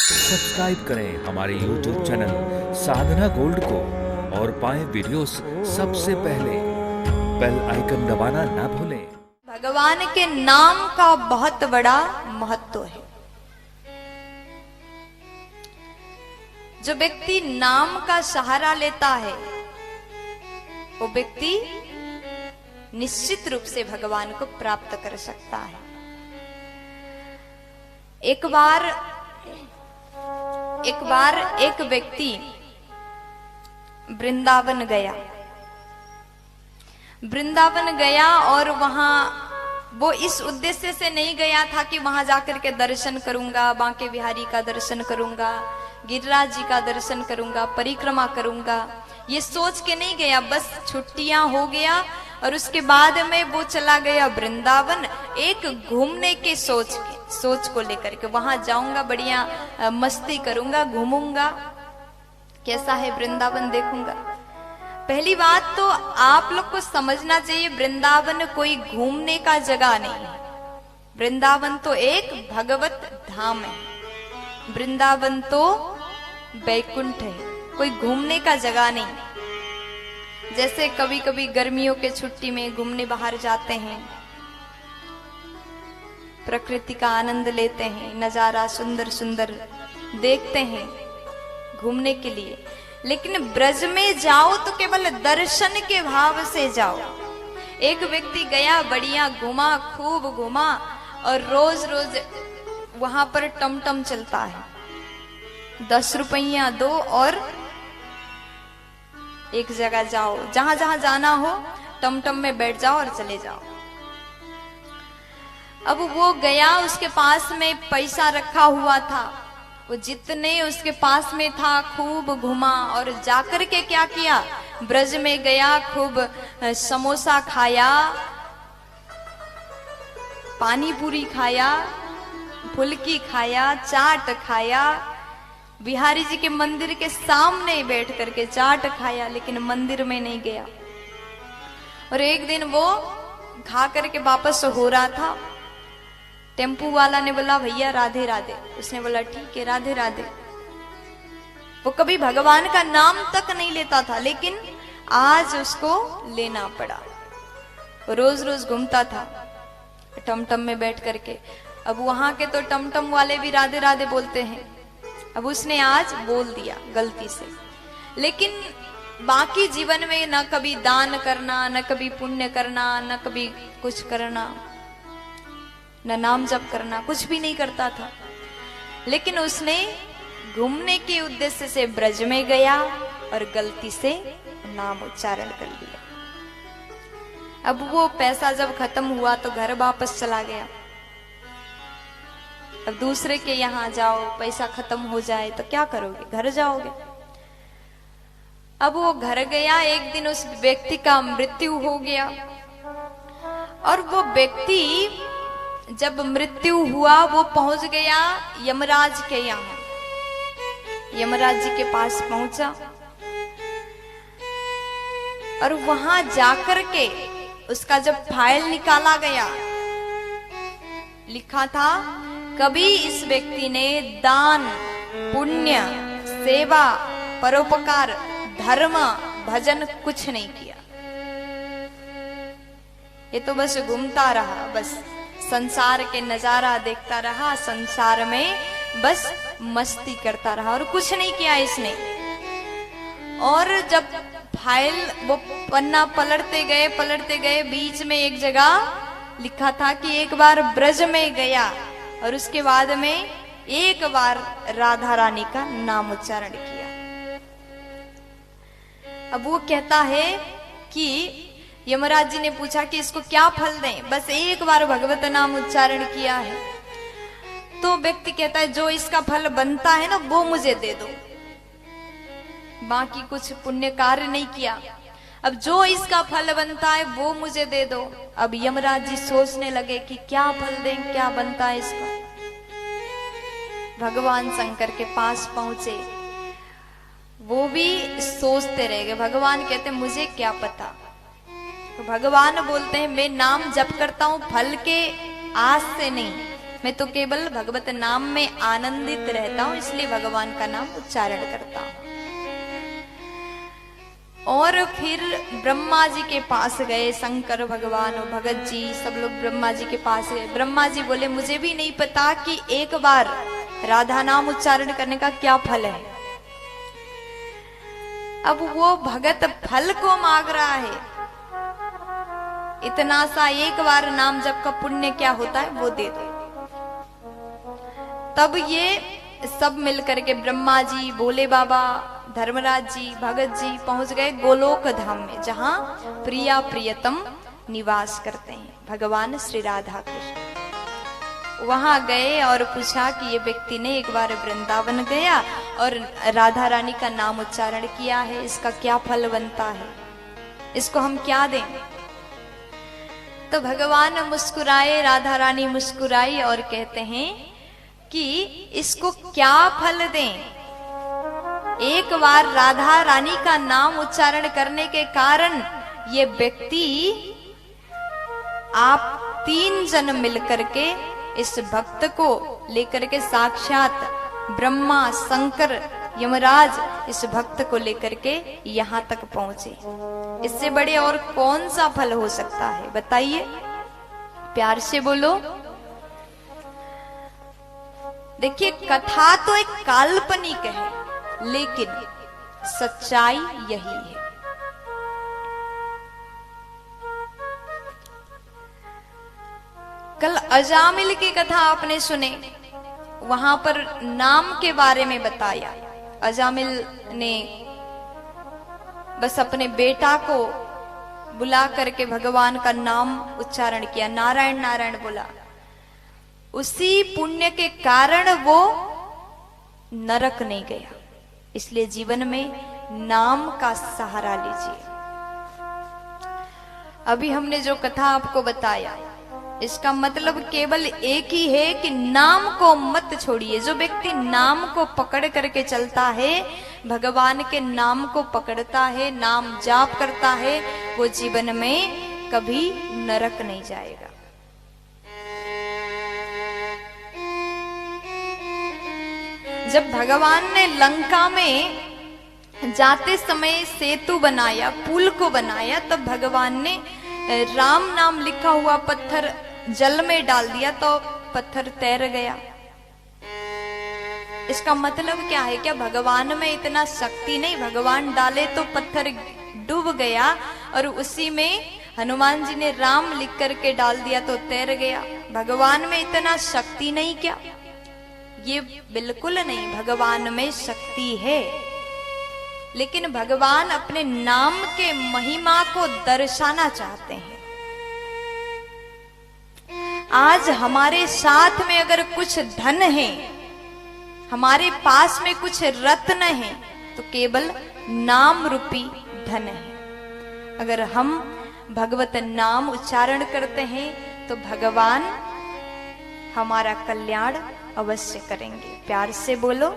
Subscribe करें हमारे YouTube channel साधना gold को और पाएं वीडियोस सबसे पहले। बेल आइकन दबाना ना भूलें। भगवान के नाम का बहुत बड़ा महत्व है। जो व्यक्ति नाम का सहारा लेता है वो व्यक्ति निश्चित रूप से भगवान को प्राप्त कर सकता है। एक बार एक व्यक्ति वृंदावन गया और वहां वो इस उद्देश्य से नहीं गया था कि वहां जाकर के दर्शन करूंगा, बांके बिहारी का दर्शन करूंगा, गिरिराज जी का दर्शन करूंगा, परिक्रमा करूंगा, ये सोच के नहीं गया। बस छुट्टियां हो गया और उसके बाद में वो चला गया वृंदावन, एक घूमने के सोच को लेकर के। वहां जाऊंगा, बढ़िया मस्ती करूंगा, घूमूंगा, कैसा है वृंदावन देखूंगा। पहली बात तो आप लोग को समझना चाहिए, वृंदावन कोई घूमने का जगह नहीं है। वृंदावन तो एक भगवत धाम है। वृंदावन तो वैकुंठ है, कोई घूमने का जगह नहीं। जैसे कभी कभी गर्मियों के छुट्टी में घूमने बाहर जाते हैं, प्रकृति का आनंद लेते हैं, नजारा सुंदर सुंदर देखते हैं घूमने के लिए। लेकिन ब्रज में जाओ तो केवल दर्शन के भाव से जाओ। एक व्यक्ति गया, बढ़िया घूमा, खूब घूमा, और रोज रोज वहां पर टमटम चलता है, 10 रुपया दो और एक जगह जाओ, जहां जहां जाना हो टमटम में बैठ जाओ और चले जाओ। अब वो गया, उसके पास में पैसा रखा हुआ था, वो जितने उसके पास में था खूब घुमा और जाकर के क्या किया, ब्रज में गया, खूब समोसा खाया, पानी पूरी खाया, फुल्की खाया, चाट खाया, बिहारी जी के मंदिर के सामने बैठ करके चाट खाया, लेकिन मंदिर में नहीं गया। और एक दिन वो खा करके वापस हो रहा था, टेम्पू वाला ने बोला भैया राधे राधे। उसने बोला ठीक है राधे राधे। वो कभी भगवान का नाम तक नहीं लेता था, लेकिन आज उसको लेना पड़ा। रोज रोज घूमता था टमटम में बैठ करके। अब वहां के तो टमटम वाले भी राधे राधे बोलते हैं। अब उसने आज बोल दिया गलती से, लेकिन बाकी जीवन में न कभी दान करना, न कभी पुण्य करना, न कभी कुछ करना, न नाम जप करना, कुछ भी नहीं करता था। लेकिन उसने घूमने के उद्देश्य से ब्रज में गया और गलती से नाम उच्चारण कर लिया। अब वो पैसा जब खत्म हुआ तो घर वापस चला गया। अब दूसरे के यहाँ जाओ, पैसा खत्म हो जाए तो क्या करोगे, घर जाओगे। अब वो घर गया, एक दिन उस व्यक्ति का मृत्यु हो गया। और वो व्यक्ति जब मृत्यु हुआ वो पहुंच गया यमराज के यहाँ, यमराज जी के पास पहुंचा और वहां जाकर के उसका जब फाइल निकाला गया, लिखा था कभी इस व्यक्ति ने दान, पुण्य, सेवा, परोपकार, धर्म, भजन कुछ नहीं किया। ये तो बस घूमता रहा, बस संसार के नजारा देखता रहा, संसार में बस मस्ती करता रहा और कुछ नहीं किया इसने। और जब फाइल वो पन्ना पलटते गए, बीच में एक जगह लिखा था कि एक बार ब्रज में गया और उसके बाद में एक बार राधा रानी का नाम उच्चारण किया। अब वो कहता है कि यमराज जी ने पूछा कि इसको क्या फल दें, बस एक बार भगवत नाम उच्चारण किया है। तो व्यक्ति कहता है जो इसका फल बनता है ना वो मुझे दे दो, बाकी कुछ पुण्य कार्य नहीं किया, अब जो इसका फल बनता है वो मुझे दे दो। अब यमराज जी सोचने लगे कि क्या फल दें, क्या बनता है इसका। भगवान शंकर के पास पहुंचे, वो भी सोचते रह गए। भगवान कहते मुझे क्या पता। तो भगवान बोलते हैं मैं नाम जप करता हूं फल के आस से नहीं, मैं तो केवल भगवत नाम में आनंदित रहता हूं, इसलिए भगवान का नाम उच्चारण करता हूं। और फिर ब्रह्मा जी के पास गए, शंकर भगवान और भगत जी सब लोग ब्रह्मा जी के पास गए। ब्रह्मा जी बोले मुझे भी नहीं पता कि एक बार राधा नाम उच्चारण करने का क्या फल है। अब वो भगत फल को मांग रहा है, इतना सा एक बार नाम जप का पुण्य क्या होता है वो दे दो। तब ये सब मिलकर के ब्रह्मा जी, भोले बाबा, धर्मराज जी, भगत जी पहुंच गए गोलोक धाम में, जहां प्रिया प्रियतम निवास करते हैं, भगवान श्री राधा कृष्ण। वहां गए और पूछा कि ये व्यक्ति ने एक बार वृंदावन गया और राधा रानी का नाम उच्चारण किया है, इसका क्या फल बनता है, इसको हम क्या दें। तो भगवान मुस्कुराए, राधा रानी मुस्कुराई और कहते हैं कि इसको क्या फल दें। एक बार राधा रानी का नाम उच्चारण करने के कारण ये व्यक्ति, आप 3 जन मिलकर के इस भक्त को लेकर के साक्षात ब्रह्मा, शंकर, यमराज इस भक्त को लेकर के यहां तक पहुंचे। इससे बड़े और कौन सा फल हो सकता है बताइए, प्यार से बोलो। देखिए कथा तो एक काल्पनिक है, लेकिन सच्चाई यही है। कल अजामिल की कथा आपने सुने, वहां पर नाम के बारे में बताया। अजामिल ने बस अपने बेटा को बुला करके भगवान का नाम उच्चारण किया, नारायण नारायण बोला। उसी पुण्य के कारण वो नरक नहीं गया। इसलिए जीवन में नाम का सहारा लीजिए। अभी हमने जो कथा आपको बताया, इसका मतलब केवल एक ही है कि नाम को मत छोड़िए। जो व्यक्ति नाम को पकड़ करके चलता है, भगवान के नाम को पकड़ता है, नाम जाप करता है, वो जीवन में कभी नरक नहीं जाएगा। जब भगवान ने लंका में जाते समय सेतु बनाया, पुल को बनाया, तब भगवान ने राम नाम लिखा हुआ पत्थर जल में डाल दिया तो पत्थर तैर गया। इसका मतलब क्या है? क्या भगवान में इतना शक्ति नहीं? भगवान डाले तो पत्थर डूब गया और उसी में हनुमान जी ने राम लिख करके डाल दिया तो तैर गया। भगवान में इतना शक्ति नहीं क्या? ये बिल्कुल नहीं, भगवान में शक्ति है, लेकिन भगवान अपने नाम के महिमा को दर्शाना चाहते हैं। आज हमारे साथ में अगर कुछ धन है, हमारे पास में कुछ रत्न है, तो केवल नाम रूपी धन है। अगर हम भगवत नाम उच्चारण करते हैं तो भगवान हमारा कल्याण अवश्य करेंगे। प्यार से बोलो।